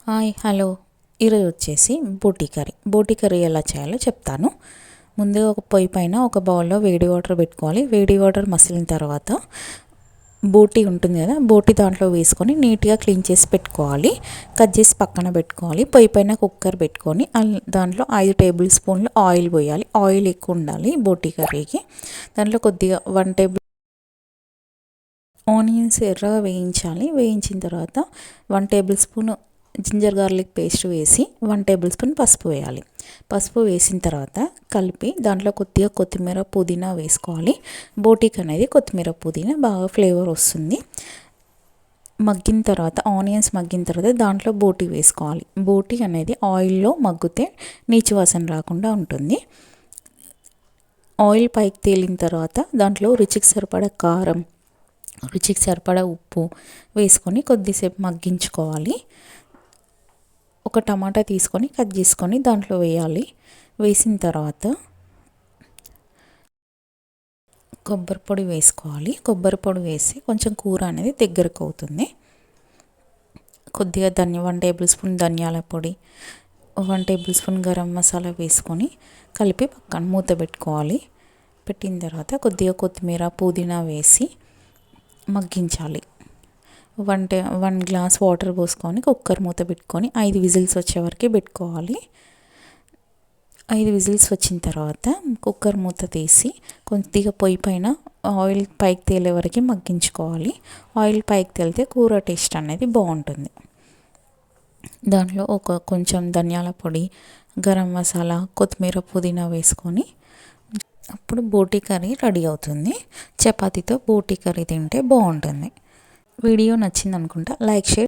Hi hello. ఈరోజు వచ్చేసి బోటీ curry ఎలా చేయాలో చెప్తాను. ముందుగా ఒక పొయ్యి పైన ఒక బౌల్లో వేడి వాటర్ పెట్టుకోవాలి. వేడి వాటర్ మసిలిన తర్వాత బోటీ ఉంటుంది కదా, బోటీ దాంట్లో వేసుకొని నీట్గా క్లీన్ చేసి పెట్టుకోవాలి. కట్ చేసి పక్కన పెట్టుకోవాలి. పొయ్యి పైన కుక్కర్ పెట్టుకొని దాంట్లో 5 టేబుల్ స్పూన్లు ఆయిల్ పోయాలి. ఆయిల్ ఎక్కువ ఉండాలి బోటీ కర్రీకి. దాంట్లో కొద్దిగా 1 టేబుల్ ఆనియన్స్ ఎర్రగా వేయించాలి. వేయించిన తర్వాత 1 tablespoon ginger garlic paste వేసి 1 టేబుల్ స్పూన్ పసుపు వేయాలి. పసుపు వేసిన తర్వాత కలిపి దాంట్లో కొద్దిగా కొత్తిమీర పుదీనా వేసుకోవాలి. బోటీకి అనేది కొత్తిమీర పుదీనా బాగా ఫ్లేవర్ వస్తుంది. మగ్గిన తర్వాత ఆనియన్స్ మగ్గిన తర్వాత దాంట్లో బోటీ వేసుకోవాలి. బోటీ అనేది ఆయిల్లో మగ్గితే నీచు వాసన రాకుండా ఉంటుంది. ఆయిల్ పైకి తేలిన తర్వాత దాంట్లో రుచికి సరిపడా కారం, రుచికి సరిపడా ఉప్పు వేసుకొని కొద్దిసేపు మగ్గించుకోవాలి. ఒక టమాటా తీసుకొని కట్ చేసుకొని దాంట్లో వేయాలి. వేసిన తర్వాత కొబ్బరి పొడి వేసుకోవాలి. కొబ్బరి పొడి వేసి కొంచెం కూర అనేది దగ్గరకు అవుతుంది. కొద్దిగా 1 టేబుల్ స్పూన్ ధనియాల పొడి, 1 టేబుల్ స్పూన్ గరం మసాలా వేసుకొని కలిపి పక్కన మూత పెట్టుకోవాలి. పెట్టిన తర్వాత కొద్దిగా కొత్తిమీర పుదీనా వేసి మగ్గించాలి. 1 గ్లాస్ వాటర్ పోసుకొని కుక్కర్ మూత పెట్టుకొని 5 విజిల్స్ వచ్చే వరకు పెట్టుకోవాలి. 5 విజిల్స్ వచ్చిన తర్వాత కుక్కర్ మూత తీసి కొద్దిగా పొయ్యి పైన ఆయిల్ పైకి తేలే వరకు మగ్గించుకోవాలి. ఆయిల్ పైకి తేలితే కూర టేస్ట్ అనేది బాగుంటుంది. దాంట్లో కొంచెం ధనియాల పొడి, గరం మసాలా, కొత్తిమీర పుదీనా వేసుకొని అప్పుడు బోటీ కర్రీ రెడీ అవుతుంది. చపాతీతో బోటీ కర్రీ తింటే బాగుంటుంది. వీడియో నచ్చింది అనుకుంటా. Like, share